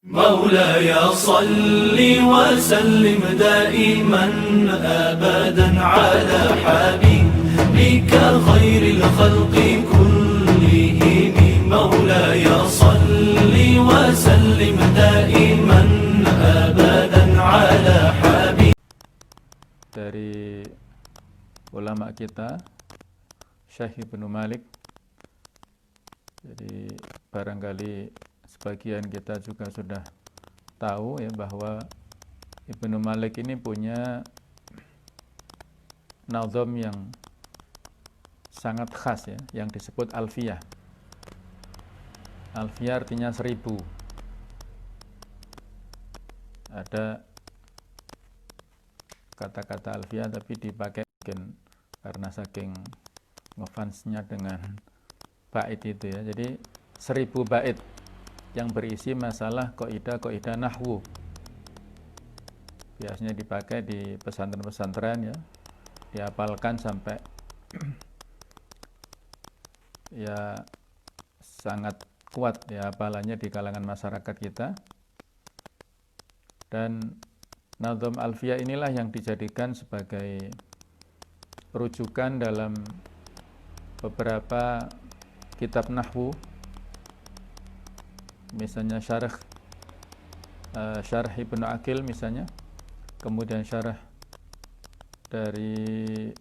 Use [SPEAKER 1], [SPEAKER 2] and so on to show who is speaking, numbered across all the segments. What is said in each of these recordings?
[SPEAKER 1] مولاي صل وسلم دائما أبدا على حبيبك خير الخلق كلهم مولاي صل وسلم دائما أبدا على حبيبك.
[SPEAKER 2] Dari ulama kita Syekh Ibnu Malik. Jadi barangkali sebagian kita juga sudah tahu ya bahwa Ibnu Malik ini punya nazam yang sangat khas ya, yang disebut alfiyah. Alfiyah artinya 1000. Ada kata-kata alfiyah tapi dipakai karena saking ngefansnya dengan bait itu ya. Jadi 1000 bait yang berisi masalah kaidah-kaidah nahwu. Biasanya dipakai di pesantren-pesantren ya. Dihafalkan sampai ya sangat kuat ya hafalannya di kalangan masyarakat kita. Dan nazam alfiyah inilah yang dijadikan sebagai rujukan dalam beberapa kitab nahwu, misalnya syarah Ibnu Aqil misalnya, kemudian syarah dari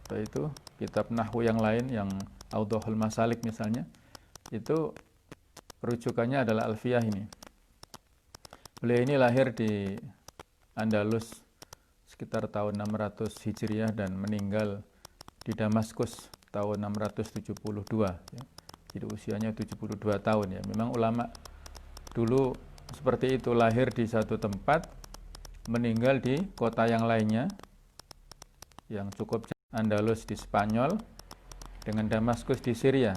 [SPEAKER 2] apa itu kitab nahwu yang lain yang Awdhul Masalik misalnya, itu rujukannya adalah alfiyah ini. Beliau ini lahir di Andalus sekitar tahun 600 Hijriah dan meninggal di Damaskus tahun 672 ya. Jadi usianya 72 tahun ya. Memang ulama dulu seperti itu, lahir di satu tempat, meninggal di kota yang lainnya yang cukup. Andalus di Spanyol dengan Damaskus di Syria.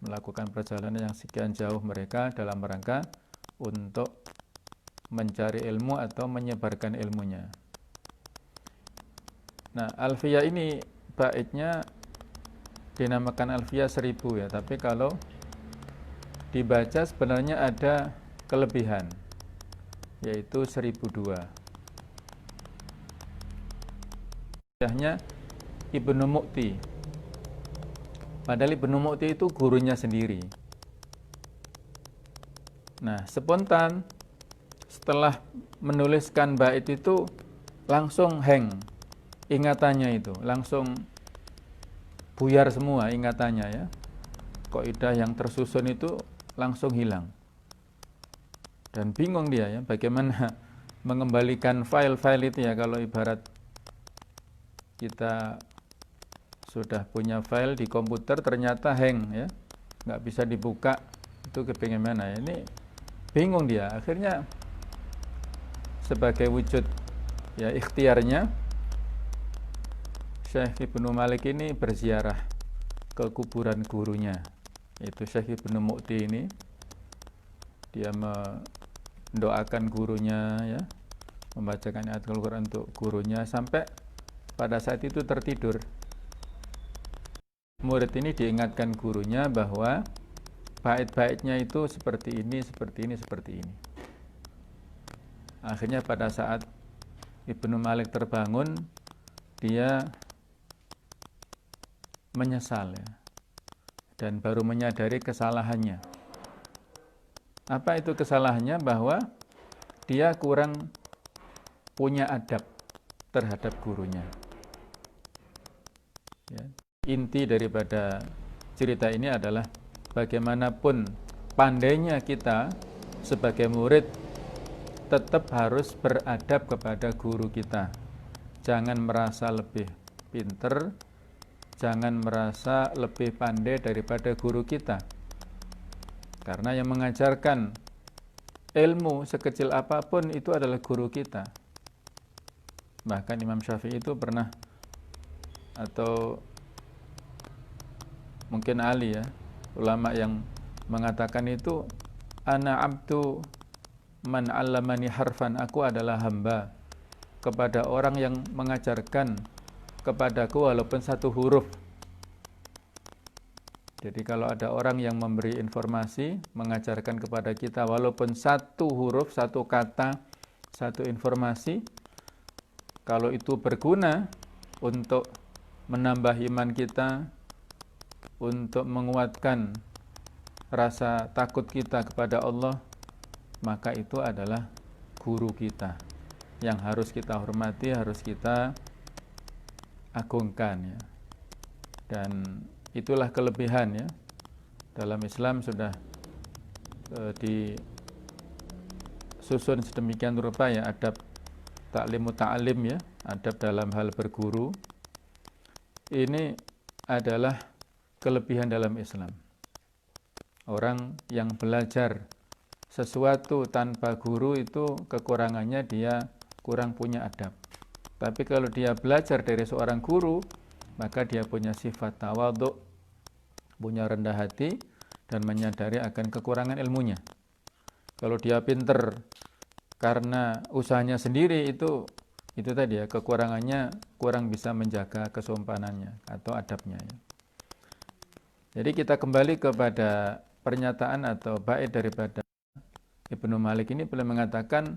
[SPEAKER 2] Melakukan perjalanan yang sekian jauh mereka dalam rangka untuk mencari ilmu atau menyebarkan ilmunya. Nah, alfiyah ini baitnya dinamakan alfiyah 1000 ya, tapi kalau dibaca sebenarnya ada kelebihan, yaitu 1002. Alfiyahnya Ibnu Mu'ti. Padahal Ibnu Mu'ti itu gurunya sendiri. Nah, spontan setelah menuliskan bait itu langsung hang ingatannya, itu langsung buyar semua ingatannya ya. Kaidah yang tersusun itu langsung hilang. Dan bingung dia ya, bagaimana mengembalikan file-file itu ya. Kalau ibarat kita sudah punya file di komputer ternyata hang ya, nggak bisa dibuka, itu kepingin mana ya. Ini bingung dia. Akhirnya sebagai wujud ya ikhtiarnya, Syekh Ibnu Malik ini berziarah ke kuburan gurunya, yaitu Syekh Ibnu Mu'ti ini. Dia mendoakan gurunya ya, membacakan ayat Al-Quran untuk gurunya, sampai pada saat itu tertidur. Murid ini diingatkan gurunya bahwa bait-baitnya itu seperti ini, seperti ini, seperti ini. Akhirnya pada saat Ibnu Malik terbangun, dia menyesal ya, dan baru menyadari kesalahannya. Apa itu kesalahannya? Bahwa dia kurang punya adab terhadap gurunya ya. Inti daripada cerita ini adalah bagaimanapun pandainya kita sebagai murid, tetap harus beradab kepada guru kita. Jangan merasa lebih pinter, jangan merasa lebih pandai daripada guru kita. Karena yang mengajarkan ilmu sekecil apapun itu adalah guru kita. Bahkan Imam Syafi'i itu pernah, atau mungkin Ali ya, ulama yang mengatakan itu, ana abdu man 'allamani harfan, aku adalah hamba kepada orang yang mengajarkan kepadaku walaupun satu huruf. Jadi kalau ada orang yang memberi informasi, mengajarkan kepada kita walaupun satu huruf, satu kata, satu informasi, kalau itu berguna untuk menambah iman kita, untuk menguatkan rasa takut kita kepada Allah, maka itu adalah guru kita yang harus kita hormati, harus kita agungkan ya. Dan itulah kelebihan ya. Dalam Islam sudah disusun sedemikian rupa ya, adab ta'limu ta'lim ya, adab dalam hal berguru. Ini adalah kelebihan dalam Islam. Orang yang belajar sesuatu tanpa guru itu kekurangannya dia kurang punya adab. Tapi kalau dia belajar dari seorang guru, maka dia punya sifat tawadhu, punya rendah hati, dan menyadari akan kekurangan ilmunya. Kalau dia pinter karena usahanya sendiri, itu tadi ya, kekurangannya kurang bisa menjaga kesompanannya atau adabnya ya. Jadi kita kembali kepada pernyataan atau bait daripada Ibnu Malik ini, beliau mengatakan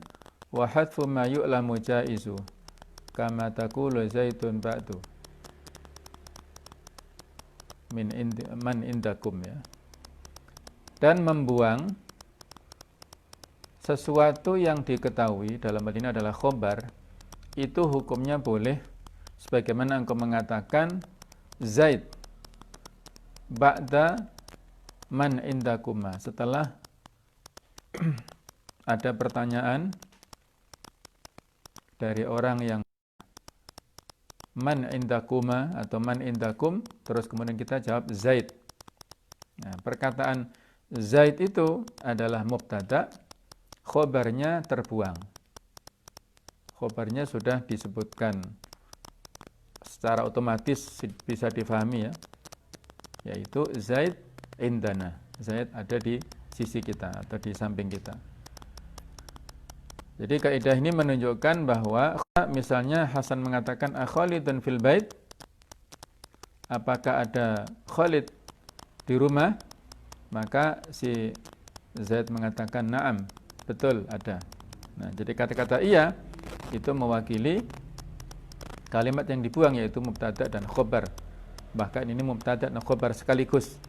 [SPEAKER 2] wa hadfu ma yu'lamu jaizu kama taqulu zaitun ba'du man indakum ya. Dan membuang sesuatu yang diketahui, dalam hal ini adalah khobar, itu hukumnya boleh sebagaimana engkau mengatakan Zaid ba'da man indakuma, setelah ada pertanyaan dari orang yang man indakuma atau man indakum, terus kemudian kita jawab Zaid. Nah, perkataan Zaid itu adalah mubtada, khobarnya terbuang. Khobarnya sudah disebutkan secara otomatis, bisa difahami ya, yaitu Zaid indana. Zaid ada di sisi kita atau di samping kita. Jadi kaidah ini menunjukkan bahwa misalnya Hasan mengatakan akhalidun fil bait, apakah ada Khalid di rumah? Maka si Zaid mengatakan na'am, betul ada. Nah, jadi kata-kata iya itu mewakili kalimat yang dibuang, yaitu mubtada dan khobar. Bahkan ini mubtada dan khobar sekaligus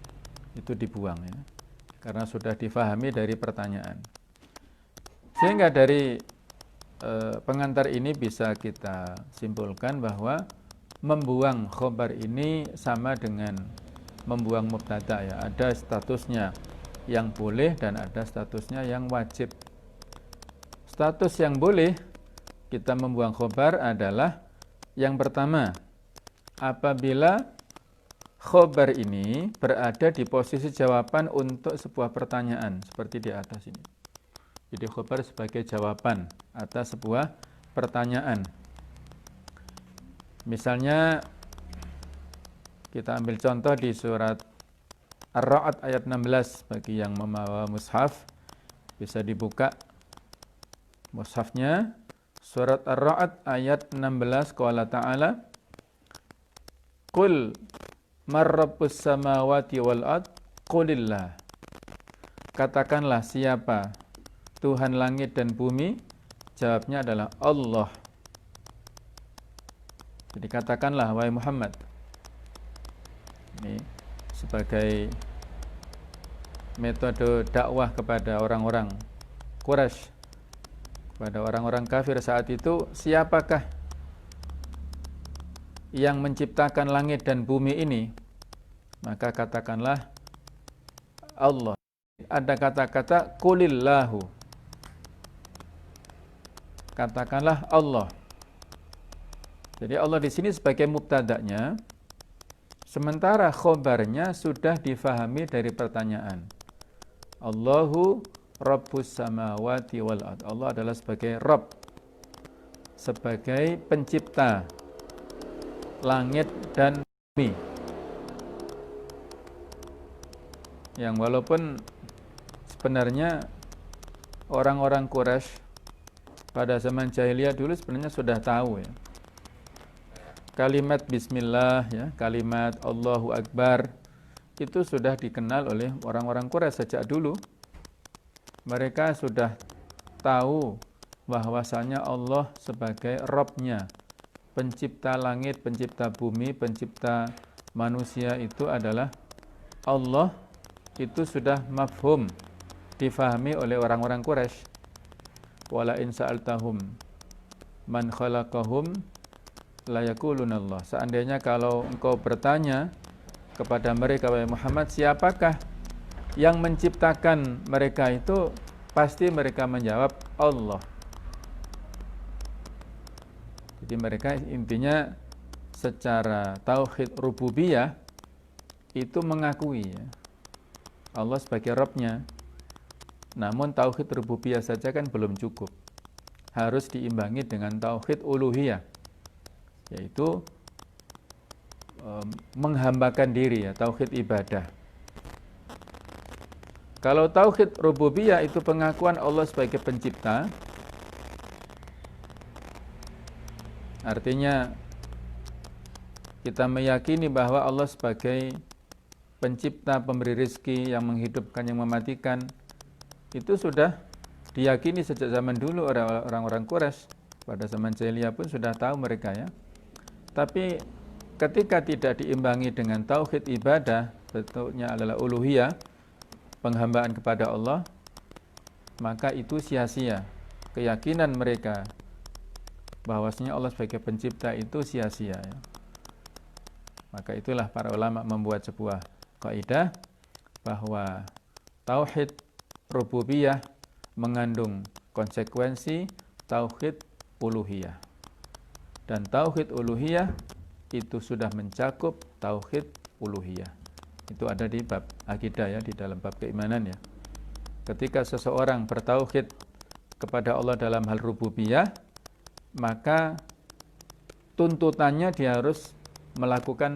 [SPEAKER 2] itu dibuang ya, karena sudah difahami dari pertanyaan. Sehingga dari pengantar ini bisa kita simpulkan bahwa membuang khobar ini sama dengan membuang mubtada ya. Ada statusnya yang boleh dan ada statusnya yang wajib. Status yang boleh kita membuang khobar adalah yang pertama, apabila khobar ini berada di posisi jawaban untuk sebuah pertanyaan seperti di atas ini. Jadi khobar sebagai jawaban atas sebuah pertanyaan. Misalnya kita ambil contoh di surat Ar-Ra'd ayat 16, bagi yang membawa mushaf bisa dibuka mushafnya. Surat Ar-Ra'd ayat 16, qala ta'ala Qul man rabbus samawati wal ard qulillah. Katakanlah siapa Tuhan langit dan bumi? Jawabnya adalah Allah. Jadi katakanlah wahai Muhammad. Ini sebagai metode dakwah kepada orang-orang Quraisy, kepada orang-orang kafir saat itu, siapakah yang menciptakan langit dan bumi ini? Maka katakanlah Allah. Ada kata-kata qulillahu. Katakanlah Allah. Jadi Allah di sini sebagai mubtada'nya, sementara khobarnya sudah difahami dari pertanyaan. Allahu Rabbus samawati wal ard. Allah adalah sebagai Rabb, sebagai pencipta langit dan bumi. Yang walaupun sebenarnya orang-orang Quraisy pada zaman jahiliyah dulu sebenarnya sudah tahu ya, kalimat bismillah ya, kalimat Allahu Akbar itu sudah dikenal oleh orang-orang Quraisy sejak dulu. Mereka sudah tahu bahwasanya Allah sebagai Rabb-nya, pencipta langit, pencipta bumi, pencipta manusia itu adalah Allah. Itu sudah mafhum, difahami oleh orang-orang Quraisy. Wala in sa'altahum man khalaqahum la yaquluna Allah. Seandainya kalau engkau bertanya kepada mereka, wahai Muhammad, siapakah yang menciptakan mereka itu, pasti mereka menjawab Allah. Jadi mereka intinya secara tauhid rububiyah itu mengakui ya, Allah sebagai Rabb-nya. Namun tauhid rububiyah saja kan belum cukup. Harus diimbangi dengan tauhid uluhiyah, yaitu menghambakan diri ya, tauhid ibadah. Kalau tauhid rububiyah itu pengakuan Allah sebagai pencipta, artinya kita meyakini bahwa Allah sebagai pencipta, pemberi rezeki, yang menghidupkan, yang mematikan, itu sudah diyakini sejak zaman dulu oleh orang-orang Quraisy. Pada zaman jahiliyah pun sudah tahu mereka ya. Tapi ketika tidak diimbangi dengan tauhid ibadah, bentuknya adalah uluhiyah, penghambaan kepada Allah, maka itu sia-sia. Keyakinan mereka bahwasanya Allah sebagai pencipta itu sia-sia ya. Maka itulah para ulama membuat sebuah kaidah bahwa tauhid rububiyah mengandung konsekuensi tauhid uluhiyah. Dan tauhid uluhiyah itu sudah mencakup tauhid uluhiyah. Itu ada di bab akidah ya, di dalam bab keimanan ya. Ketika seseorang bertauhid kepada Allah dalam hal rububiyah, maka tuntutannya dia harus melakukan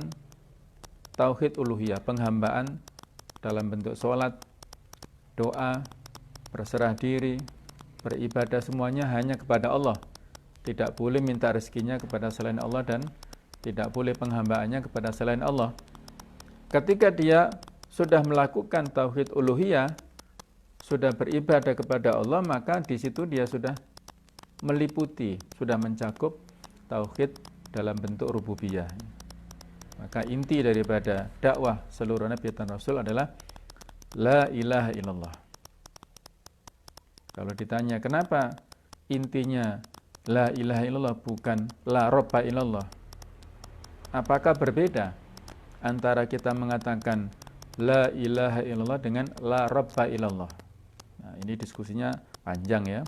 [SPEAKER 2] tauhid uluhiyah, penghambaan dalam bentuk sholat, doa, berserah diri, beribadah, semuanya hanya kepada Allah. Tidak boleh minta rezekinya kepada selain Allah dan tidak boleh penghambaannya kepada selain Allah. Ketika dia sudah melakukan tauhid uluhiyah, sudah beribadah kepada Allah, maka di situ dia sudah meliputi, sudah mencakup tauhid dalam bentuk rububiyah. Maka inti daripada dakwah seluruh nabi dan rasul adalah la ilaha illallah. Kalau ditanya kenapa intinya la ilaha illallah bukan la robba illallah, apakah berbeda antara kita mengatakan la ilaha illallah dengan la robba illallah? Nah, ini diskusinya panjang ya.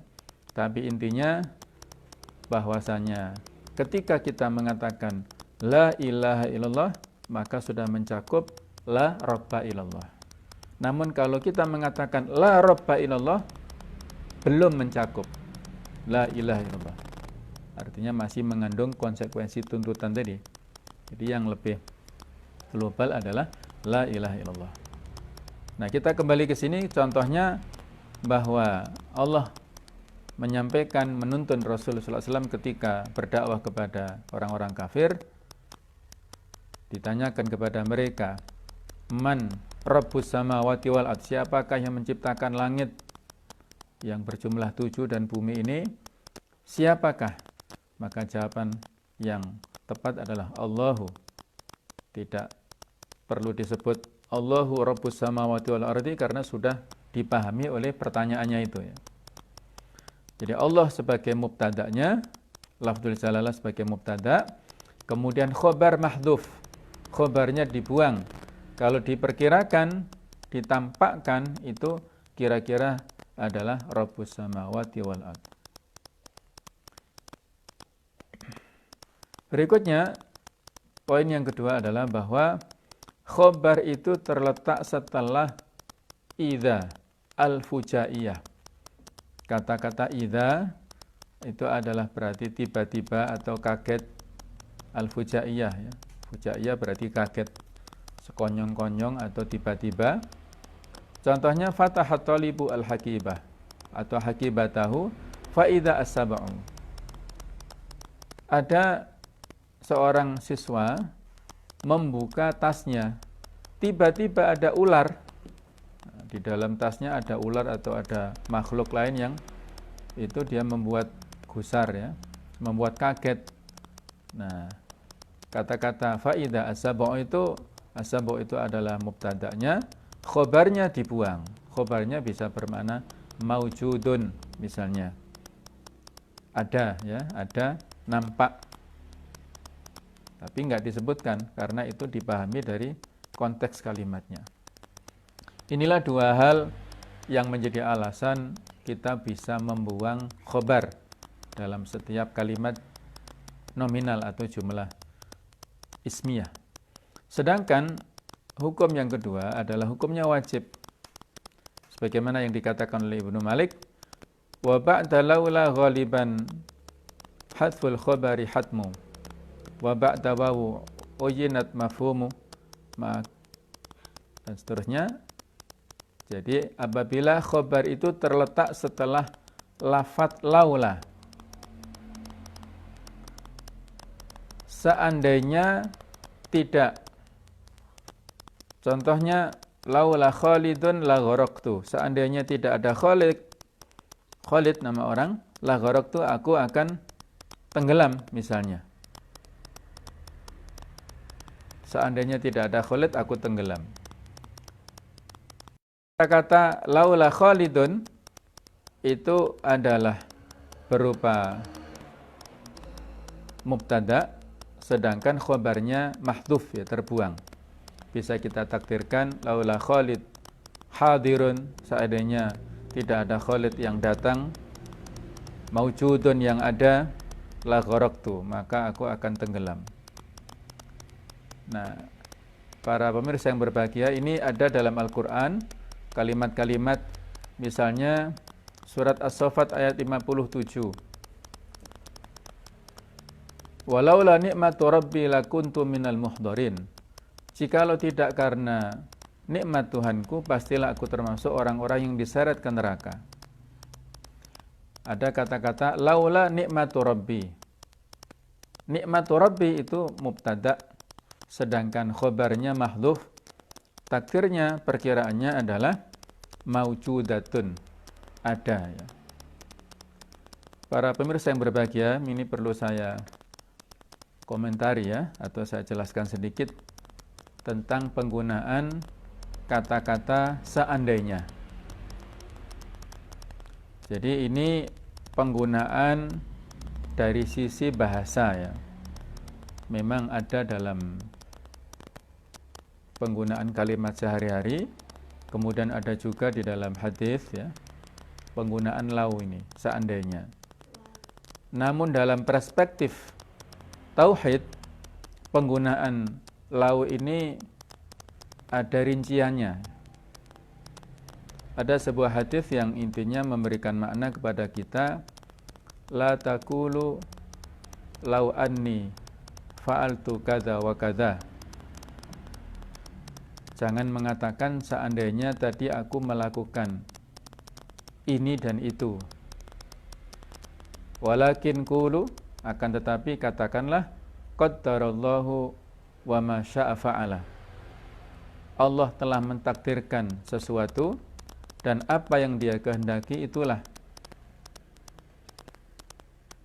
[SPEAKER 2] Tapi intinya bahwasanya ketika kita mengatakan la ilaha illallah, maka sudah mencakup la robba illallah. Namun kalau kita mengatakan la robba illallah, belum mencakup la ilaha illallah. Artinya masih mengandung konsekuensi tuntutan tadi. Jadi yang lebih global adalah la ilaha illallah. Nah, kita kembali ke sini, contohnya bahwa Allah menyampaikan, menuntun Rasulullah SAW ketika berdakwah kepada orang-orang kafir. Ditanyakan kepada mereka, man rabbus samawati wal ardh, siapakah yang menciptakan langit yang berjumlah 7 dan bumi ini, siapakah? Maka jawaban yang tepat adalah Allahu. Tidak perlu disebut Allahu rabbus samawati wal ardh karena sudah dipahami oleh pertanyaannya itu ya. Jadi Allah sebagai mubtada'nya, lafdzul jalalah sebagai mubtada', kemudian khobar mahdhuf, khobarnya dibuang. Kalau diperkirakan, ditampakkan, itu kira-kira adalah Rabbus samawati wal ardh. Berikutnya, poin yang kedua adalah bahwa khobar itu terletak setelah idza al-fujaiyah. Kata-kata idza itu adalah berarti tiba-tiba atau kaget, al-fujaiyah ya. Fujaiyah berarti kaget, sekonyong-konyong atau tiba-tiba. Contohnya fatahat talibu al-hakibah atau hakibatahu fa idza as-sab'u. Ada seorang siswa membuka tasnya, tiba-tiba ada ular, di dalam tasnya ada ular atau ada makhluk lain yang itu dia membuat gusar ya, membuat kaget. Nah, kata-kata faida asabu itu adalah mubtada'nya, khobarnya dibuang. Khobarnya bisa bermakna maujudun misalnya. Ada ya, ada, nampak. Tapi enggak disebutkan karena itu dipahami dari konteks kalimatnya. Inilah dua hal yang menjadi alasan kita bisa membuang khobar dalam setiap kalimat nominal atau jumlah ismiyah. Sedangkan hukum yang kedua adalah hukumnya wajib. Sebagaimana yang dikatakan oleh Ibnu Malik, wa ba'da laula ghaliban hadful khabari hatmu wa ba'da wawu uyinat mafhumu dan seterusnya. Jadi apabila khabar itu terletak setelah lafadz laula, seandainya tidak, contohnya laula Khalidun la gharaktu, seandainya tidak ada Khalid nama orang, la gharaktu, aku akan tenggelam misalnya. Seandainya tidak ada Khalid, aku tenggelam. Kata laula Khalidun itu adalah berupa mubtada, sedangkan khabarnya mahdhuf ya, terbuang. Bisa kita takdirkan laula Khalid hadirun, seandainya tidak ada Khalid yang datang, maujudun yang ada, la gharaktu, maka aku akan tenggelam. Nah, para pemirsa yang berbahagia, ini ada dalam Al-Qur'an kalimat-kalimat, misalnya surat As-Saffat ayat 57. Walaula ni'matu rabbi lakuntu minal muhdharin. Jikalau tidak karena nikmat Tuhanku, pastilah aku termasuk orang-orang yang diseret ke neraka. Ada kata-kata laula ni'matu rabbi. Nikmatu rabbi itu mubtada, sedangkan khobarnya mahdhuf. Takdirnya, perkiraannya adalah maujudatun, ada ya. Para pemirsa yang berbahagia, ini perlu saya komentari ya, atau saya jelaskan sedikit tentang penggunaan kata-kata seandainya. Jadi ini penggunaan dari sisi bahasa ya. Memang ada dalam penggunaan kalimat sehari-hari, kemudian ada juga di dalam hadis ya, penggunaan lau ini, seandainya. Namun dalam perspektif tauhid, penggunaan lau ini ada rinciannya. Ada sebuah hadis yang intinya memberikan makna kepada kita, la taqulu lau anni fa'altu kadza wa kadza. Jangan mengatakan seandainya tadi aku melakukan ini dan itu. Walakin qulu, akan tetapi katakanlah qaddarallahu wa ma syaa fa'ala. Allah telah mentakdirkan sesuatu dan apa yang Dia kehendaki itulah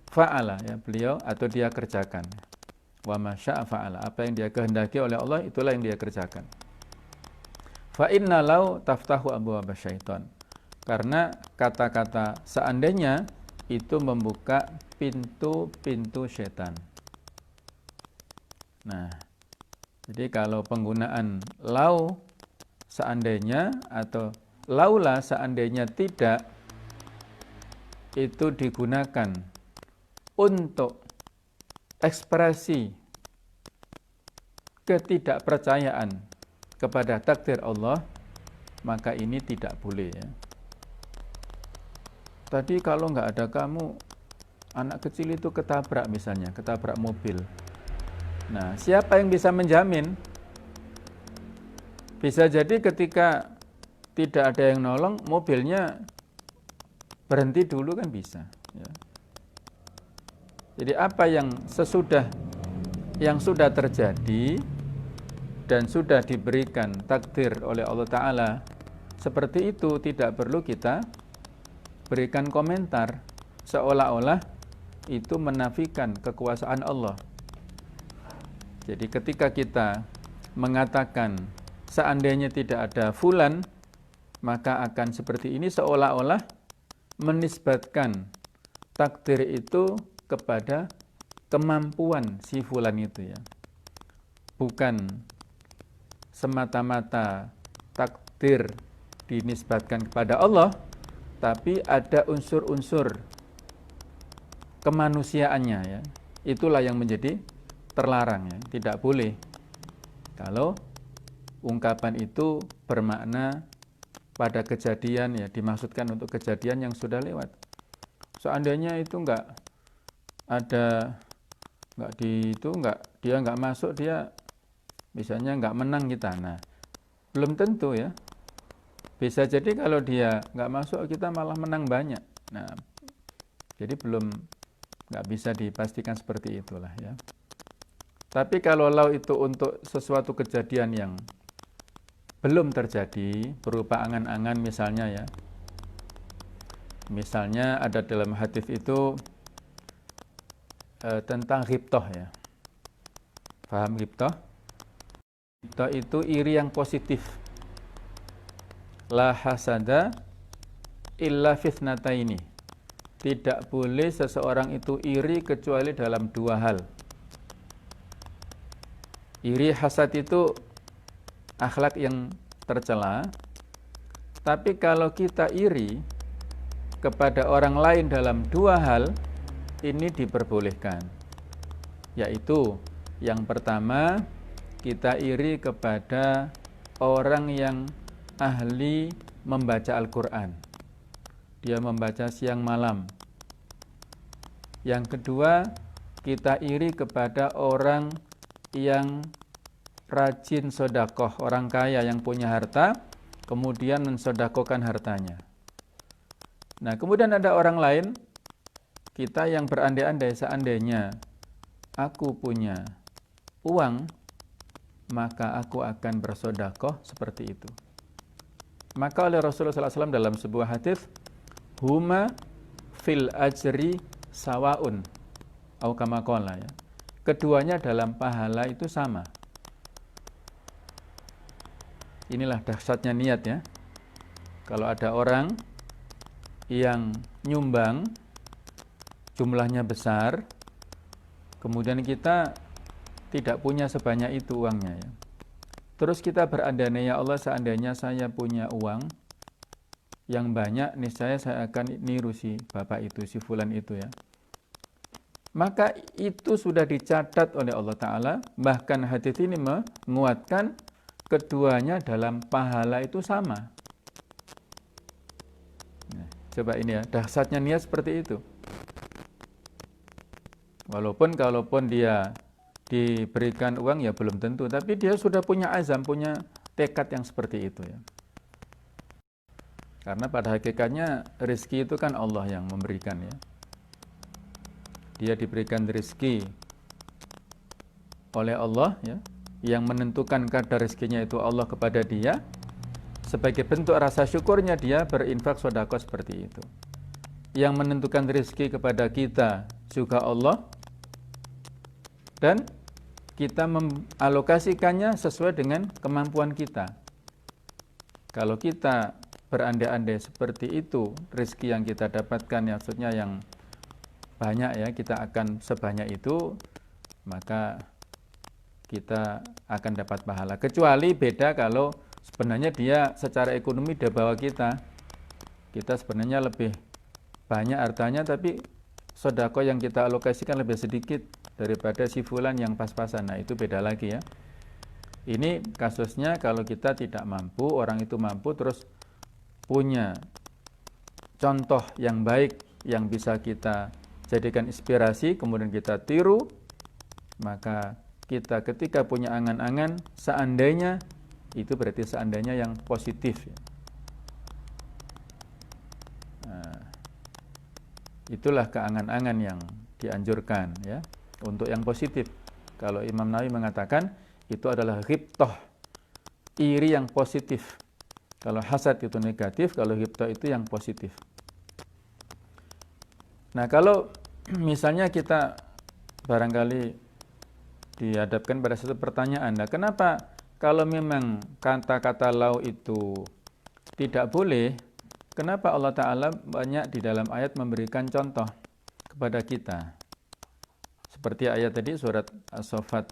[SPEAKER 2] fa'ala ya, beliau atau Dia kerjakan. Wa ma syaa fa'ala, apa yang Dia kehendaki oleh Allah itulah yang Dia kerjakan. Fa inna lau taftahu abwaaba syaitan. Karena kata-kata seandainya itu membuka pintu-pintu setan. Nah, jadi kalau penggunaan lau seandainya atau laula seandainya tidak, itu digunakan untuk ekspresi ketidakpercayaan kepada takdir Allah, maka ini tidak boleh ya. Tadi kalau nggak ada kamu, anak kecil itu ketabrak misalnya, ketabrak mobil. Nah, siapa yang bisa menjamin? Bisa jadi ketika tidak ada yang nolong, mobilnya berhenti dulu kan bisa ya. Jadi apa yang sudah terjadi dan sudah diberikan takdir oleh Allah Ta'ala seperti itu, tidak perlu kita berikan komentar seolah-olah itu menafikan kekuasaan Allah. Jadi ketika kita mengatakan seandainya tidak ada fulan, maka akan seperti ini, seolah-olah menisbatkan takdir itu kepada kemampuan si fulan itu ya. Bukan semata-mata takdir dinisbatkan kepada Allah, tapi ada unsur-unsur kemanusiaannya ya. Itulah yang menjadi terlarang ya. Tidak boleh kalau ungkapan itu bermakna pada kejadian ya, dimaksudkan untuk kejadian yang sudah lewat. Seandainya itu enggak ada, dia enggak masuk, dia misalnya enggak menang kita. Nah, belum tentu ya. Bisa jadi kalau dia enggak masuk kita malah menang banyak. Nah, jadi enggak bisa dipastikan seperti itulah ya. Tapi kalau itu untuk sesuatu kejadian yang belum terjadi, berupa angan-angan misalnya ya. Misalnya ada dalam hadis itu tentang ghibthah ya. Paham ghibthah? Ghibthah itu iri yang positif. La hasada illa fitnataini. Tidak boleh seseorang itu iri kecuali dalam dua hal. Iri hasad itu akhlak yang tercela. Tapi kalau kita iri kepada orang lain dalam dua hal, ini diperbolehkan. Yaitu yang pertama, kita iri kepada orang yang ahli membaca Al-Quran. Dia membaca siang malam. Yang kedua, kita iri kepada orang yang rajin sodakoh, orang kaya yang punya harta, kemudian mensodakohkan hartanya. Nah, kemudian ada orang lain, kita yang berandai-andai seandainya aku punya uang, maka aku akan bersodakoh seperti itu. Maka oleh Rasulullah SAW dalam sebuah hadis, huma fil ajri sawaun, atau kama qala ya. Keduanya dalam pahala itu sama. Inilah dahsyatnya niat ya. Kalau ada orang yang nyumbang jumlahnya besar, kemudian kita tidak punya sebanyak itu uangnya ya. Terus kita berandai, ya Allah, seandainya saya punya uang yang banyak, niscaya saya akan niru si bapak itu, si fulan itu ya. Maka itu sudah dicatat oleh Allah Ta'ala. Bahkan hadis ini menguatkan keduanya dalam pahala itu sama. Nah, coba ini ya, dahsyatnya niat seperti itu. Kalaupun dia diberikan uang ya belum tentu, tapi dia sudah punya azam, punya tekad yang seperti itu ya. Karena pada hakikatnya rezeki itu kan Allah yang memberikan ya. Dia diberikan rezeki oleh Allah ya. Yang menentukan kadar rezekinya itu Allah kepada dia. Sebagai bentuk rasa syukurnya dia berinfak sedekah seperti itu. Yang menentukan rezeki kepada kita juga Allah. Dan kita mengalokasikannya sesuai dengan kemampuan kita. Kalau kita berandai-andai seperti itu, rezeki yang kita dapatkan maksudnya yang banyak ya, kita akan sebanyak itu, maka kita akan dapat pahala. Kecuali beda kalau sebenarnya dia secara ekonomi di bawah kita. Kita sebenarnya lebih banyak hartanya, tapi sedekah yang kita alokasikan lebih sedikit daripada si fulan yang pas-pasan. Nah, itu beda lagi ya. Ini kasusnya kalau kita tidak mampu, orang itu mampu terus punya contoh yang baik yang bisa kita jadikan inspirasi, kemudian kita tiru, maka kita ketika punya angan-angan, seandainya, itu berarti seandainya yang positif. Nah, itulah keangan-angan yang dianjurkan ya, untuk yang positif. Kalau Imam Nawawi mengatakan, itu adalah ghibtah, iri yang positif. Kalau hasad itu negatif, kalau ghibtah itu yang positif. Nah, kalau misalnya kita barangkali dihadapkan pada satu pertanyaan, nah kenapa kalau memang kata-kata lau itu tidak boleh, kenapa Allah Ta'ala banyak di dalam ayat memberikan contoh kepada kita? Seperti ayat tadi surat As-Saffat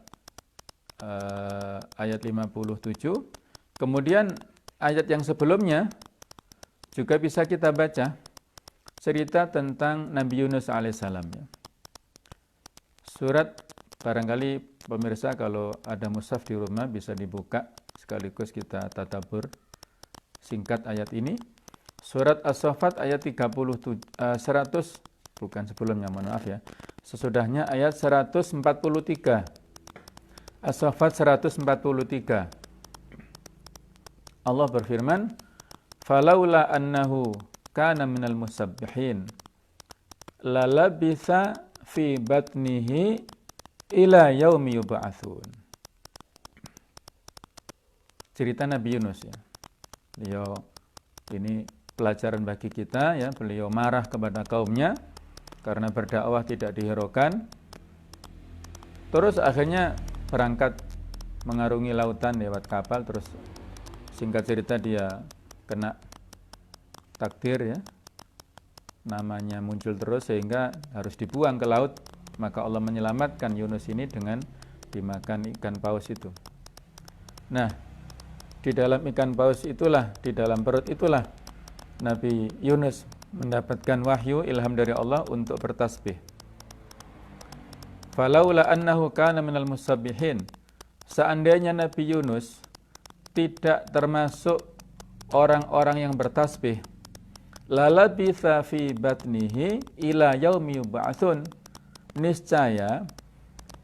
[SPEAKER 2] ayat 57. Kemudian ayat yang sebelumnya juga bisa kita baca cerita tentang Nabi Yunus alaihissalam. Surat, barangkali pemirsa kalau ada mushaf di rumah bisa dibuka sekaligus kita tadabbur singkat ayat ini. Surat As-Saffat ayat 100, bukan sebelumnya, mohon maaf ya. Sesudahnya ayat 143. As-Saffat 143. Allah berfirman, "Falaula annahu kana minal musabbihin lalabitha fi batnihi ila yaumi yub'atsun." Cerita Nabi Yunus ya. Beliau ini pelajaran bagi kita ya, beliau marah kepada kaumnya karena berdakwah tidak dihiraukan. Terus akhirnya berangkat mengarungi lautan lewat kapal, terus singkat cerita dia kena takdir ya, namanya muncul terus sehingga harus dibuang ke laut. Maka Allah menyelamatkan Yunus ini dengan dimakan ikan paus itu. Nah, di dalam ikan paus itulah, di dalam perut itulah Nabi Yunus mendapatkan wahyu ilham dari Allah untuk bertasbih. Falaula annahu kana minal musabbihin, seandainya Nabi Yunus tidak termasuk orang-orang yang bertasbih, lalabitha fi batnihi ila yaumi yub'atsun, niscaya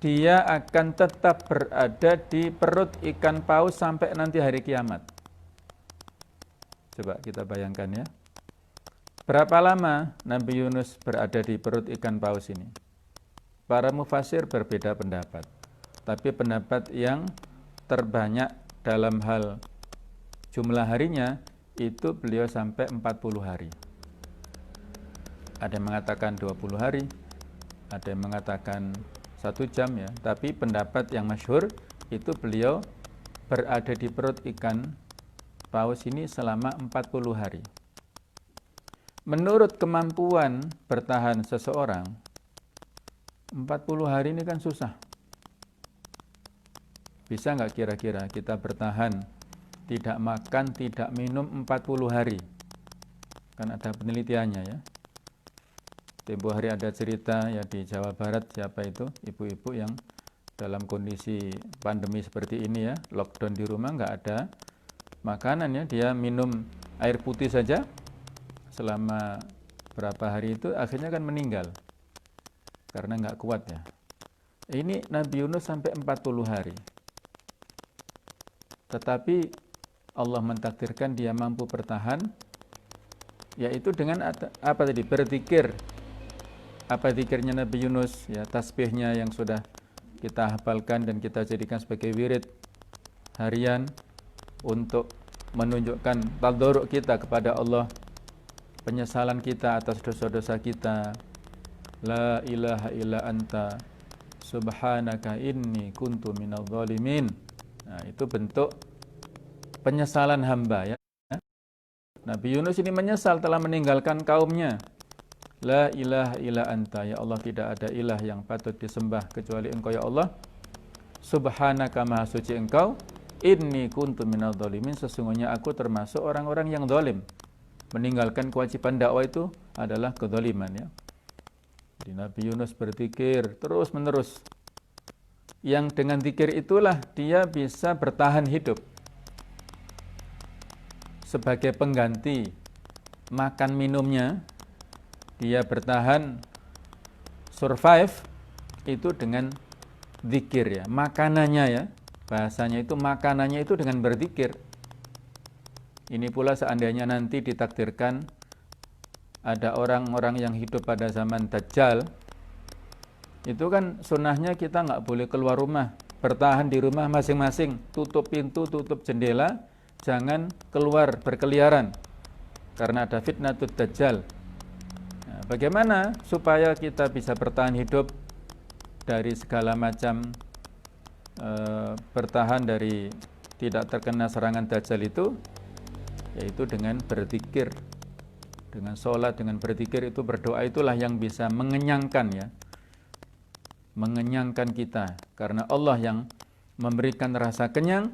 [SPEAKER 2] dia akan tetap berada di perut ikan paus sampai nanti hari kiamat. Coba kita bayangkan ya. Berapa lama Nabi Yunus berada di perut ikan paus ini? Para mufasir berbeda pendapat. Tapi pendapat yang terbanyak dalam hal jumlah harinya itu beliau sampai 40 hari. Ada yang mengatakan 20 hari, ada yang mengatakan 1 jam ya. Tapi pendapat yang masyhur itu beliau berada di perut ikan paus ini selama 40 hari. Menurut kemampuan bertahan seseorang, 40 hari ini kan susah. Bisa nggak kira-kira kita bertahan tidak makan, tidak minum 40 hari? Kan ada penelitiannya ya. Tempo hari ada cerita ya di Jawa Barat, siapa itu, ibu-ibu yang dalam kondisi pandemi seperti ini ya, lockdown di rumah, nggak ada makanan ya, dia minum air putih saja selama berapa hari itu, akhirnya kan meninggal karena nggak kuat ya. Ini Nabi Yunus sampai 40 hari. Tetapi Allah mentakdirkan dia mampu bertahan, yaitu dengan apa tadi? Berzikir. Apa zikirnya Nabi Yunus? Ya, tasbihnya yang sudah kita hafalkan dan kita jadikan sebagai wirid harian untuk menunjukkan tadarruk kita kepada Allah, penyesalan kita atas dosa-dosa kita. La ilaha illa anta subhanaka inni kuntu minadh dhalimin. Nah, itu bentuk penyesalan hamba ya. Nabi Yunus ini menyesal telah meninggalkan kaumnya. La ilaha illa anta, ya Allah tidak ada ilah yang patut disembah kecuali Engkau ya Allah. Subhanaka, maha suci Engkau. Inni kuntu minadh dhalimin, sesungguhnya aku termasuk orang-orang yang zalim. Meninggalkan kewajiban dakwah itu adalah kezaliman ya. Jadi Nabi Yunus berzikir terus-menerus. Yang dengan zikir itulah dia bisa bertahan hidup. Sebagai pengganti makan minumnya, dia bertahan survive itu dengan zikir ya. Makanannya ya, bahasanya itu makanannya itu dengan berzikir. Ini pula seandainya nanti ditakdirkan ada orang-orang yang hidup pada zaman Dajjal, itu kan sunnahnya kita nggak boleh keluar rumah bertahan di rumah masing-masing, tutup pintu, tutup jendela, jangan keluar berkeliaran karena ada fitnatud dajjal. Nah, bagaimana supaya kita bisa bertahan hidup dari segala macam bertahan dari tidak terkena serangan dajjal itu? Yaitu dengan berzikir, dengan sholat, dengan berzikir, itu berdoa, itulah yang bisa mengenyangkan ya, mengenyangkan kita. Karena Allah yang memberikan rasa kenyang,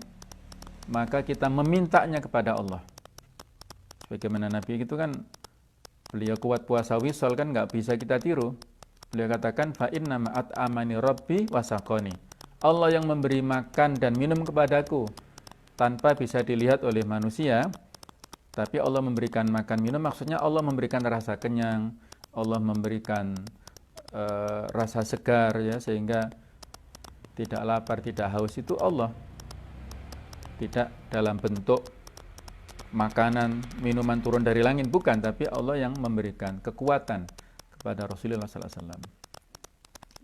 [SPEAKER 2] maka kita memintanya kepada Allah. Bagaimana Nabi itu kan, beliau kuat puasa wisol kan, nggak bisa kita tiru. Beliau katakan, fa inna ma'at amani rabbi wasaqoni. Allah yang memberi makan dan minum kepadaku tanpa bisa dilihat oleh manusia, tapi Allah memberikan makan minum, maksudnya Allah memberikan rasa kenyang, Allah memberikan rasa segar ya, sehingga tidak lapar, tidak haus, itu Allah. Tidak dalam bentuk makanan, minuman turun dari langit, bukan, tapi Allah yang memberikan kekuatan kepada Rasulullah SAW.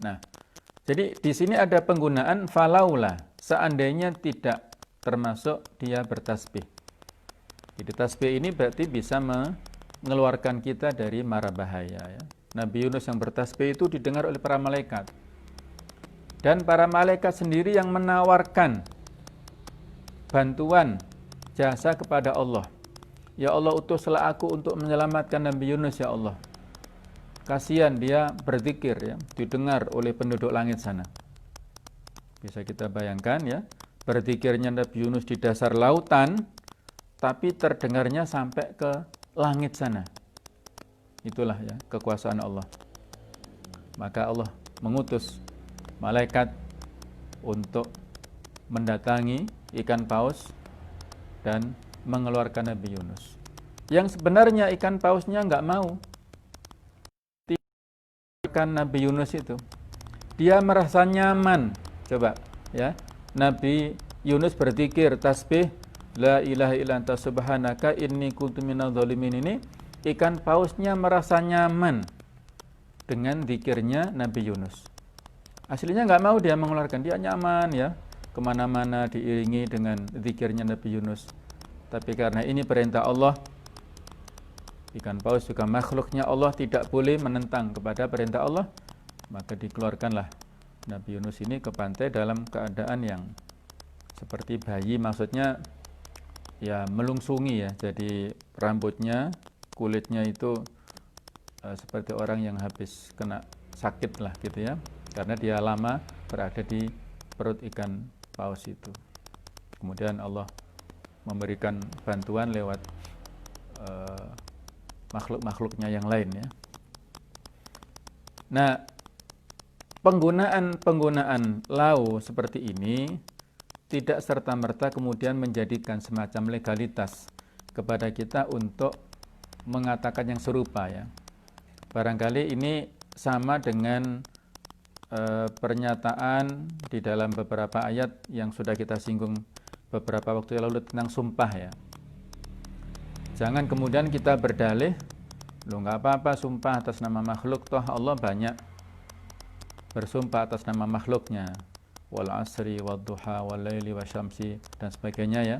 [SPEAKER 2] Nah, jadi di sini ada penggunaan falaula, seandainya tidak termasuk dia bertasbih. Jadi tasbih ini berarti bisa mengeluarkan kita dari mara bahaya ya. Nabi Yunus yang bertasbih itu didengar oleh para malaikat. Dan para malaikat sendiri yang menawarkan bantuan jasa kepada Allah. Ya Allah, utuslah aku untuk menyelamatkan Nabi Yunus ya Allah. Kasihan dia berzikir ya, didengar oleh penduduk langit sana. Bisa kita bayangkan ya, berzikirnya Nabi Yunus di dasar lautan, tapi terdengarnya sampai ke langit sana. Itulah ya kekuasaan Allah. Maka Allah mengutus malaikat untuk mendatangi ikan paus dan mengeluarkan Nabi Yunus. Yang sebenarnya ikan pausnya nggak mau ikan Nabi Yunus itu. Dia merasa nyaman. Coba ya, Nabi Yunus berzikir tasbih la ilaha illa anta subhanaka inni kuntu minadh dhalimin, ini ikan pausnya merasa nyaman dengan zikirnya Nabi Yunus. Aslinya nggak mau dia mengeluarkan, dia nyaman ya, kemana-mana diiringi dengan zikirnya Nabi Yunus. Tapi karena ini perintah Allah, ikan paus juga makhluknya Allah, tidak boleh menentang kepada perintah Allah, maka dikeluarkanlah Nabi Yunus ini ke pantai dalam keadaan yang seperti bayi, maksudnya ya melungsungi ya, jadi rambutnya, kulitnya itu seperti orang yang habis kena sakit lah gitu ya, karena dia lama berada di perut ikan paus itu. Kemudian Allah memberikan bantuan lewat makhluk-makhluknya yang lain ya. Nah, penggunaan lau seperti ini tidak serta-merta kemudian menjadikan semacam legalitas kepada kita untuk mengatakan yang serupa ya. Barangkali ini sama dengan pernyataan di dalam beberapa ayat yang sudah kita singgung beberapa waktu yang lalu tentang sumpah ya. Jangan kemudian kita berdalih, loh nggak apa-apa sumpah atas nama makhluk, toh Allah banyak bersumpah atas nama makhluknya, wal asri wad duha wal laili wasyamsi dan sebagainya ya.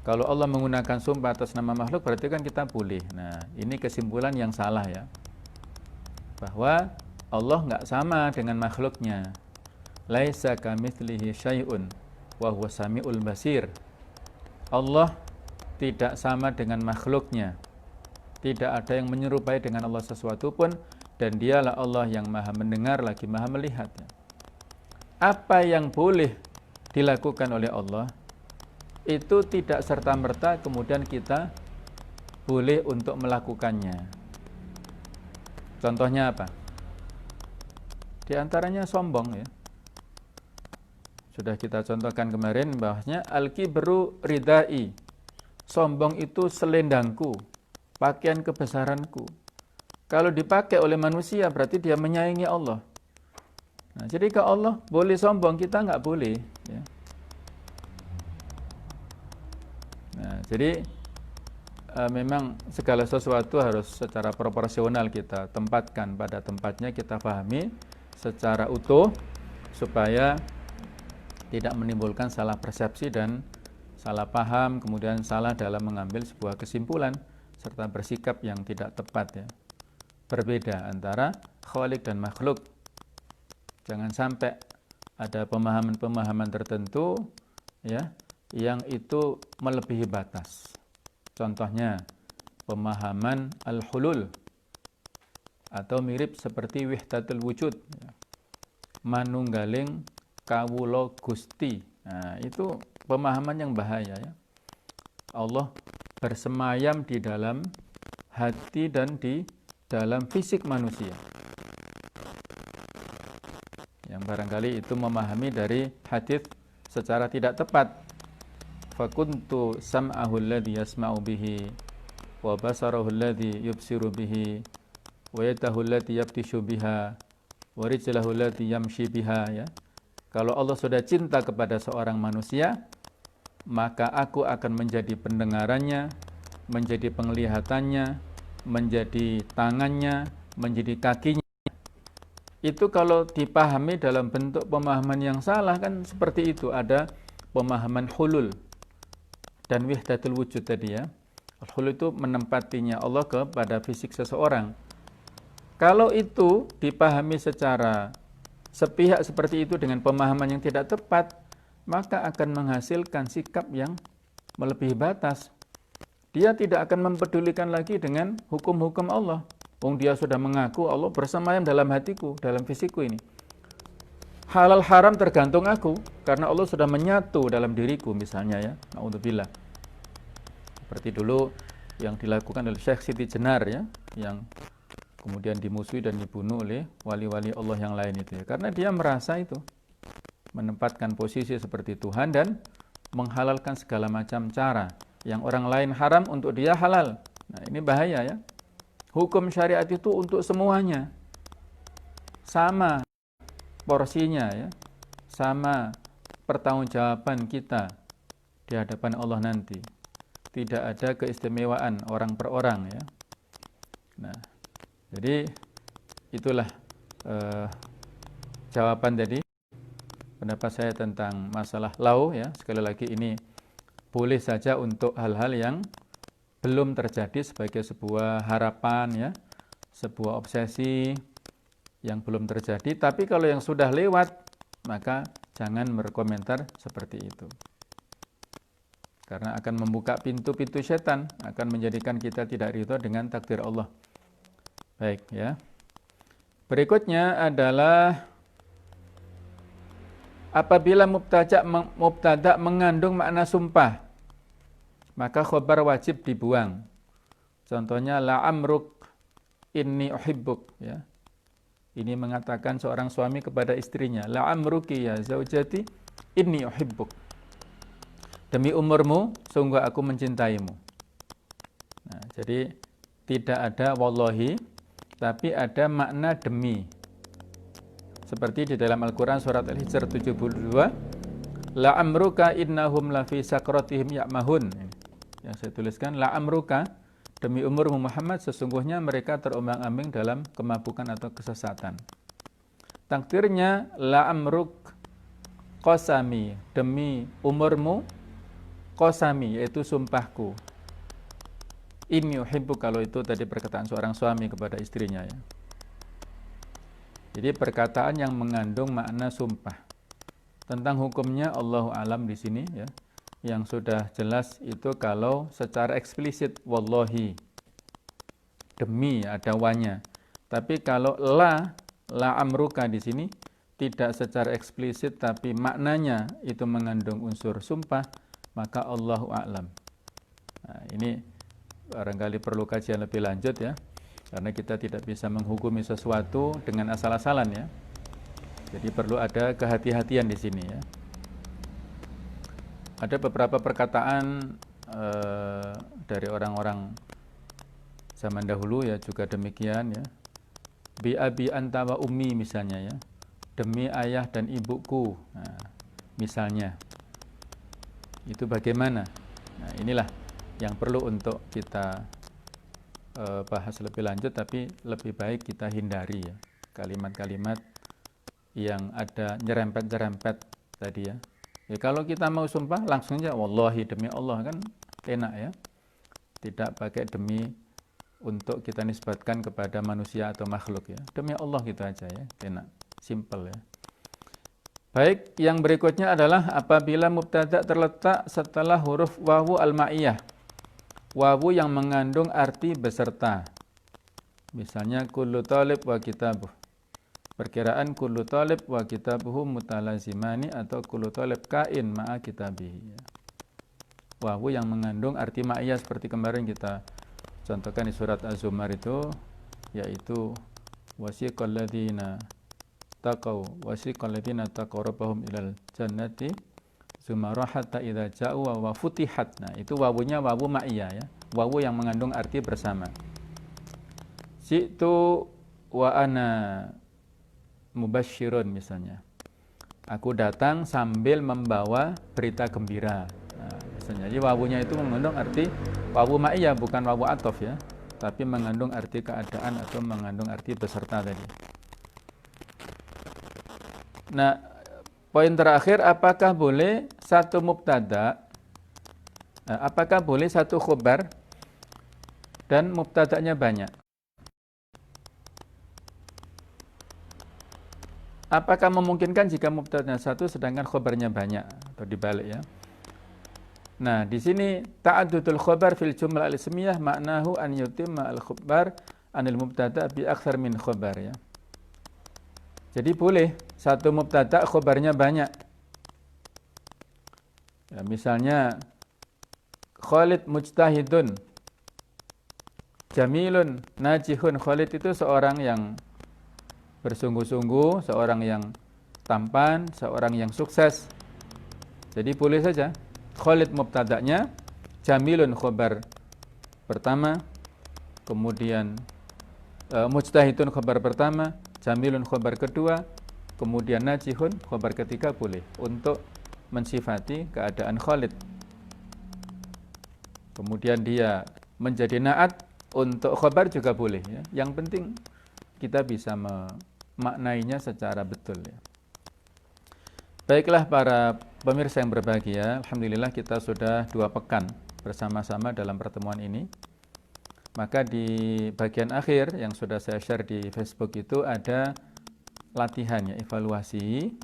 [SPEAKER 2] Kalau Allah menggunakan sumpah atas nama makhluk berarti kan kita boleh. Nah, ini kesimpulan yang salah ya, bahwa Allah nggak sama dengan makhluknya. Laisa kamitslihi syai'un wa huwa samiul basir. Allah tidak sama dengan makhluknya. Tidak ada yang menyerupai dengan Allah sesuatu pun, dan dialah Allah yang maha mendengar lagi maha melihat. Apa yang boleh dilakukan oleh Allah itu tidak serta-merta kemudian kita boleh untuk melakukannya. Contohnya apa? Di antaranya sombong ya. Sudah kita contohkan kemarin bahwasanya al-kibru ridai. Sombong itu selendangku, pakaian kebesaranku. Kalau dipakai oleh manusia berarti dia menyaingi Allah. Nah, jadi kalau Allah boleh sombong, kita nggak boleh ya. Nah, jadi memang segala sesuatu harus secara proporsional kita tempatkan pada tempatnya, kita pahami secara utuh supaya tidak menimbulkan salah persepsi dan salah paham, kemudian salah dalam mengambil sebuah kesimpulan serta bersikap yang tidak tepat ya. Berbeda antara khalik dan makhluk. Jangan sampai ada pemahaman-pemahaman tertentu ya yang itu melebihi batas. Contohnya pemahaman al-hulul atau mirip seperti wihdatul wujud, manunggaling kawula Gusti. Nah, itu pemahaman yang bahaya ya. Allah bersemayam di dalam hati dan di dalam fisik manusia. Yang barangkali itu memahami dari hadis secara tidak tepat. Fakuntu sam'ahu alladhi yasma'u bihi wa basarahu alladhi yubsiru bihi wa yadahu allati yabtishu biha wa rijlahu allati yamshi biha ya. Kalau Allah sudah cinta kepada seorang manusia, maka aku akan menjadi pendengarannya, menjadi penglihatannya, menjadi tangannya, menjadi kakinya. Itu kalau dipahami dalam bentuk pemahaman yang salah kan seperti itu. Ada pemahaman hulul dan wihdatul wujud tadi ya. Hulul itu menempatinya Allah kepada fisik seseorang. Kalau itu dipahami secara sepihak seperti itu dengan pemahaman yang tidak tepat, maka akan menghasilkan sikap yang melebihi batas. Dia tidak akan mempedulikan lagi dengan hukum-hukum Allah. Dia sudah mengaku Allah bersemayam dalam hatiku, dalam fisikku ini. Halal haram tergantung aku, karena Allah sudah menyatu dalam diriku misalnya ya. Na'udzubillah. Seperti dulu yang dilakukan oleh Syekh Siti Jenar ya, yang kemudian dimusuhi dan dibunuh oleh wali-wali Allah yang lain itu ya. Karena dia merasa itu menempatkan posisi seperti Tuhan dan menghalalkan segala macam cara yang orang lain haram untuk dia halal. Nah, ini bahaya ya. Hukum syariat itu untuk semuanya. Sama porsinya ya. Sama pertanggungjawaban kita di hadapan Allah nanti. Tidak ada keistimewaan orang per orang ya. Nah, jadi itulah jawaban tadi pendapat saya tentang masalah lau ya. Sekali lagi ini boleh saja untuk hal-hal yang belum terjadi sebagai sebuah harapan ya, sebuah obsesi yang belum terjadi. Tapi kalau yang sudah lewat, maka jangan berkomentar seperti itu. Karena akan membuka pintu-pintu setan, akan menjadikan kita tidak ridho dengan takdir Allah. Baik ya. Berikutnya adalah apabila mubtada mengandung makna sumpah, maka khobar wajib dibuang. Contohnya la'amruk inni uhibbuk ya. Ini mengatakan seorang suami kepada istrinya, la'amruki ya zaujati inni uhibbuk. Demi umurmu, sungguh aku mencintaimu. Nah, jadi tidak ada wallahi, tapi ada makna demi. Seperti di dalam Al-Quran surat Al-Hijr 72, la'amruka innahum lafi sakratihim ya'mahun. Yang saya tuliskan, la'amruka, demi umurmu Muhammad, sesungguhnya mereka terombang-ambing dalam kemabukan atau kesesatan. Takdirnya, la'amruk qasami, demi umurmu, qasami, yaitu sumpahku. Inni uhibbu, kalau itu tadi perkataan seorang suami kepada istrinya ya. Jadi perkataan yang mengandung makna sumpah. Tentang hukumnya Allahu alam di sini ya. Yang sudah jelas itu kalau secara eksplisit wallahi, demi, ada wanya. Tapi kalau la amruka di sini tidak secara eksplisit tapi maknanya itu mengandung unsur sumpah, maka Allahu a'lam. Nah, ini barangkali perlu kajian lebih lanjut ya. Karena kita tidak bisa menghukumi sesuatu dengan asal-asalan ya. Jadi perlu ada kehati-hatian di sini ya. Ada beberapa perkataan dari orang-orang zaman dahulu ya juga demikian ya. Bi abi anta wa ummi misalnya ya. Demi ayah dan ibuku. Nah, misalnya. Itu bagaimana? Nah, inilah yang perlu untuk kita bahas lebih lanjut, tapi lebih baik kita hindari ya kalimat-kalimat yang ada nyerempet-nyerempet tadi ya, Ya, kalau kita mau sumpah langsung aja wallahi demi Allah kan enak ya. Tidak pakai demi untuk kita nisbatkan kepada manusia atau makhluk ya. Demi Allah gitu aja ya. Enak, simple ya. Baik, yang berikutnya adalah apabila mubtada terletak setelah huruf wawu al-ma'iyah. Wawu yang mengandung arti beserta. Misalnya kullu talib wa kitabuh. Perkiraan kullu talib wa kitabuhu mutalazimani atau kullu talib kain ma'a kitabihi. Wawu yang mengandung arti ma'iyah seperti kemarin kita contohkan di surat Az-Zumar itu, yaitu wasiqal ladzina taqaw rabbahum ilal jannati zumara hatta idza ja'u wa futihat. Nah, itu wawunya wawu ma'iyah ya. Wawu yang mengandung arti bersama. Situ wa ana mubasyirun misalnya. Aku datang sambil membawa berita gembira. Nah, misalnya, jadi wawunya itu mengandung arti wawu ma'iyah, bukan wawu atof ya, tapi mengandung arti keadaan atau mengandung arti beserta tadi. Nah, poin terakhir, apakah boleh satu mubtada, apakah boleh satu khobar dan mubtadanya banyak? Apakah memungkinkan jika mubtadanya satu sedangkan khobarnya banyak atau dibalik ya? Nah, di sini ta'addudul khobar fil jumlah al-ismiyah maknahu an yutimma al-khobar anil mubtada bi akthar min khobar ya. Jadi boleh satu mubtada khobarnya banyak. Ya, misalnya Khalid mujtahidun, jamilun, najihun. Khalid itu seorang yang bersungguh-sungguh, seorang yang tampan, seorang yang sukses. Jadi boleh saja Khalid mubtada'nya, jamilun khobar pertama, kemudian mujtahidun khobar pertama, jamilun khobar kedua, kemudian najihun khobar ketiga, boleh untuk mensifati keadaan Khalid. Kemudian dia menjadi naat untuk khobar juga boleh ya. Yang penting kita bisa memaknainya secara betul ya. Baiklah para pemirsa yang berbahagia, alhamdulillah kita sudah 2 pekan bersama-sama dalam pertemuan ini. Maka di bagian akhir yang sudah saya share di Facebook itu ada latihan ya, evaluasi.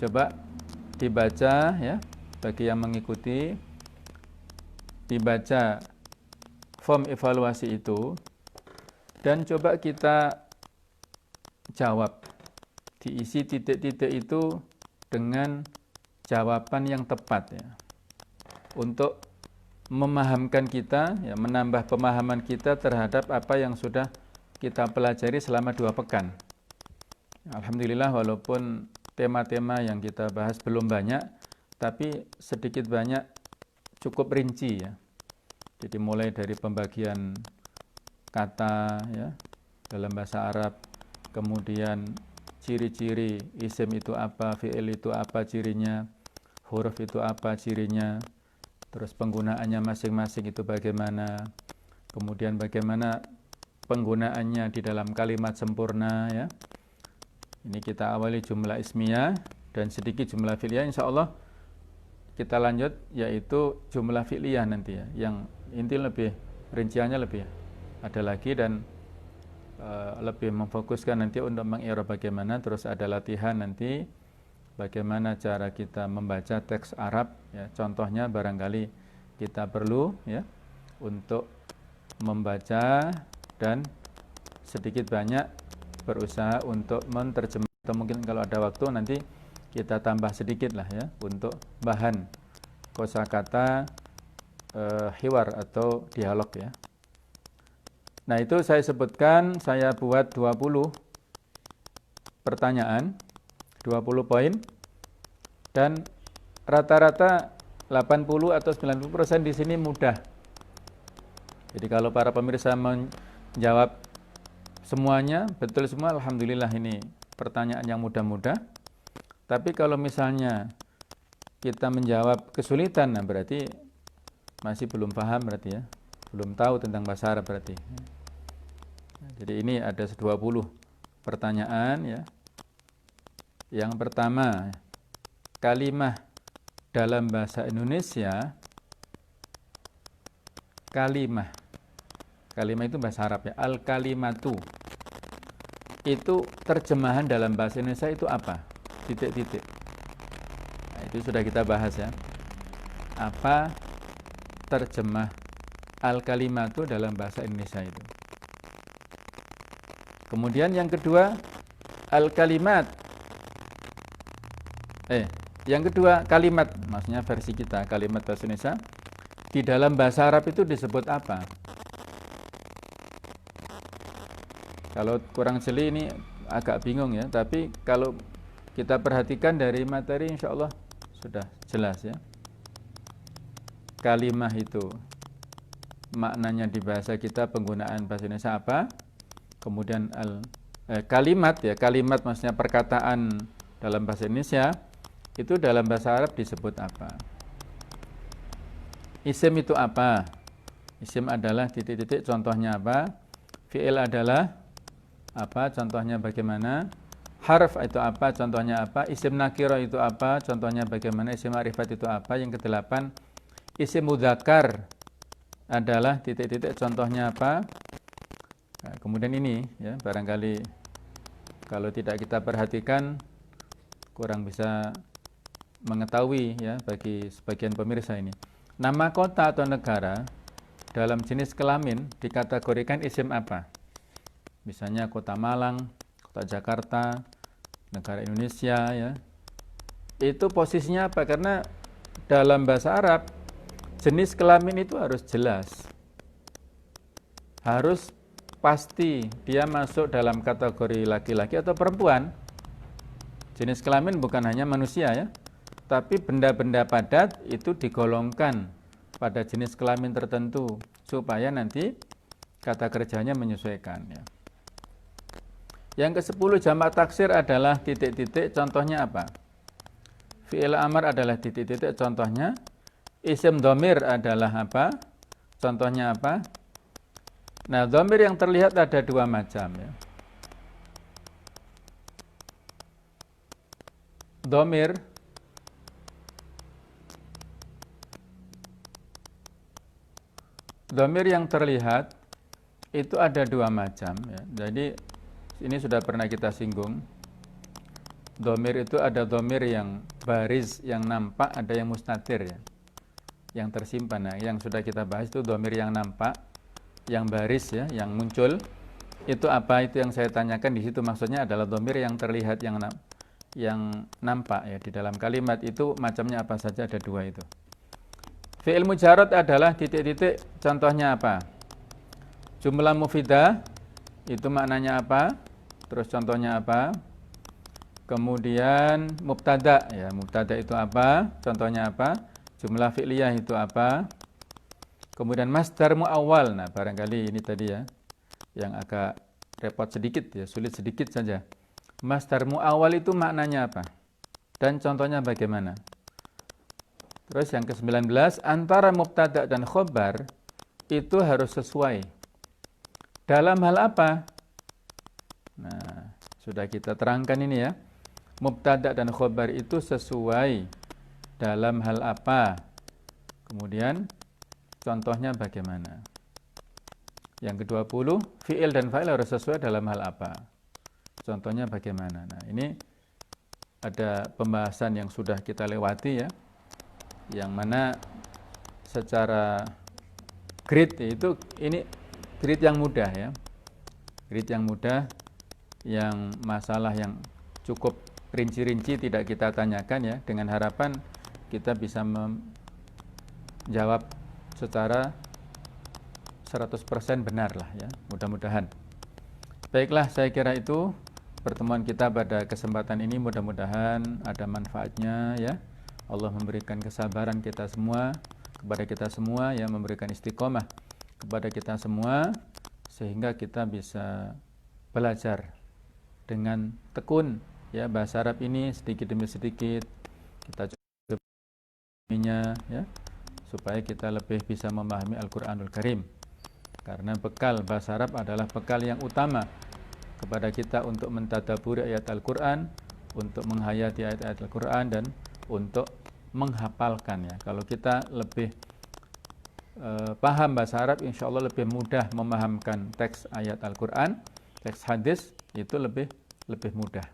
[SPEAKER 2] Coba dibaca ya, bagi yang mengikuti, dibaca form evaluasi itu dan coba kita jawab. Diisi titik-titik itu dengan jawaban yang tepat ya. Untuk memahamkan kita ya, menambah pemahaman kita terhadap apa yang sudah kita pelajari selama 2 pekan. Alhamdulillah walaupun tema-tema yang kita bahas belum banyak, tapi sedikit banyak cukup rinci ya. Jadi mulai dari pembagian kata ya dalam bahasa Arab, kemudian ciri-ciri isim itu apa, fi'il itu apa cirinya, huruf itu apa cirinya, terus penggunaannya masing-masing itu bagaimana, kemudian bagaimana penggunaannya di dalam kalimat sempurna ya. Ini kita awali jumlah ismiyah dan sedikit jumlah fi'liyah. Insya Allah kita lanjut yaitu jumlah fi'liyah nanti ya, yang inti lebih rinciannya lebih ada lagi dan lebih memfokuskan nanti untuk meng-i'rab bagaimana. Terus ada latihan nanti bagaimana cara kita membaca teks Arab ya. Contohnya barangkali kita perlu ya untuk membaca dan sedikit banyak berusaha untuk menerjemah, atau mungkin kalau ada waktu nanti kita tambah sedikit lah ya untuk bahan kosakata hiwar atau dialog ya. Nah, itu saya sebutkan, saya buat 20 pertanyaan, 20 poin, dan rata-rata 80 atau 90% di sini mudah. Jadi kalau para pemirsa menjawab semuanya, betul semua, alhamdulillah ini pertanyaan yang mudah-mudah. Tapi kalau misalnya kita menjawab kesulitan, nah berarti masih belum paham berarti ya, belum tahu tentang bahasa Arab berarti. Jadi ini ada 20 pertanyaan ya. Yang pertama, kalimah dalam bahasa Indonesia, kalimah itu bahasa Arab ya, al-kalimatu, itu terjemahan dalam bahasa Indonesia itu apa? Titik-titik. Nah, itu sudah kita bahas ya. Apa terjemah al-kalimatu dalam bahasa Indonesia itu? Kemudian yang kedua, al-kalimat. Yang kedua, kalimat, maksudnya versi kita, kalimat bahasa Indonesia. Di dalam bahasa Arab itu disebut apa? Kalau kurang jeli ini agak bingung ya, tapi kalau kita perhatikan dari materi insya Allah sudah jelas ya. Kalimah itu maknanya di bahasa kita, penggunaan bahasa Indonesia apa? Kemudian kalimat ya, kalimat maksudnya perkataan dalam bahasa Indonesia, itu dalam bahasa Arab disebut apa? Isim itu apa? Isim adalah titik-titik, contohnya apa? Fi'il adalah apa? Contohnya bagaimana? Harf itu apa? Contohnya apa? Isim nakiro itu apa? Contohnya bagaimana? Isim ma'rifat itu apa? Yang kedelapan, isim mudzakkar adalah titik-titik, contohnya apa? Nah, kemudian ini ya, barangkali kalau tidak kita perhatikan kurang bisa mengetahui ya bagi sebagian pemirsa ini. Nama kota atau negara dalam jenis kelamin dikategorikan isim apa? Misalnya kota Malang, kota Jakarta, negara Indonesia ya. Itu posisinya apa? Karena dalam bahasa Arab jenis kelamin itu harus jelas. Harus pasti dia masuk dalam kategori laki-laki atau perempuan. Jenis kelamin bukan hanya manusia ya, tapi benda-benda padat itu digolongkan pada jenis kelamin tertentu supaya nanti kata kerjanya menyesuaikan ya. Yang ke-10 jamak taksir adalah titik-titik, contohnya apa? Fi'il amar adalah titik-titik, contohnya. Isim dhamir adalah apa? Contohnya apa? Nah, dhamir yang terlihat ada dua macam ya. Dhamir yang terlihat itu ada dua macam ya. Jadi ini sudah pernah kita singgung. Dhamir itu ada dhamir yang baris, yang nampak, ada yang mustatir ya, yang tersimpan. Nah, yang sudah kita bahas itu dhamir yang nampak, yang baris ya, yang muncul. Itu apa? Itu yang saya tanyakan di situ, maksudnya adalah dhamir yang terlihat, yang nampak ya di dalam kalimat itu macamnya apa saja, ada dua itu. Fi'il mujarrad adalah titik-titik, contohnya apa? Jumlah mufidah itu maknanya apa? Terus contohnya apa? Kemudian mubtada ya, mubtada itu apa? Contohnya apa? Jumlah fi'liyah itu apa? Kemudian masdar muawwal. Nah, barangkali ini tadi ya yang agak repot sedikit ya, sulit sedikit saja. Masdar muawwal itu maknanya apa? Dan contohnya bagaimana? Terus yang ke-19, antara mubtada dan khobar itu harus sesuai. Dalam hal apa? Nah, sudah kita terangkan ini ya. Mubtada dan khobar itu sesuai dalam hal apa? Kemudian contohnya bagaimana? Yang ke-20, fi'il dan fa'il harus sesuai dalam hal apa? Contohnya bagaimana? Nah, ini ada pembahasan yang sudah kita lewati ya, yang mana secara grid itu ini grid yang mudah ya, grid yang mudah, yang masalah yang cukup rinci-rinci tidak kita tanyakan ya, dengan harapan kita bisa menjawab secara 100% benar lah ya, mudah-mudahan. Baiklah, saya kira itu pertemuan kita pada kesempatan ini, mudah-mudahan ada manfaatnya ya. Allah memberikan kesabaran kita semua, kepada kita semua ya, memberikan istiqomah kepada kita semua sehingga kita bisa belajar dengan tekun ya bahasa Arab ini sedikit demi sedikit kita coba ya, supaya kita lebih bisa memahami Al-Qur'anul Karim. Karena bekal bahasa Arab adalah bekal yang utama kepada kita untuk mentadabburi ayat Al-Qur'an, untuk menghayati ayat-ayat Al-Qur'an dan untuk menghafalkan ya. Kalau kita lebih paham bahasa Arab, insya Allah lebih mudah memahamkan teks ayat Al-Quran, teks hadis itu lebih mudah.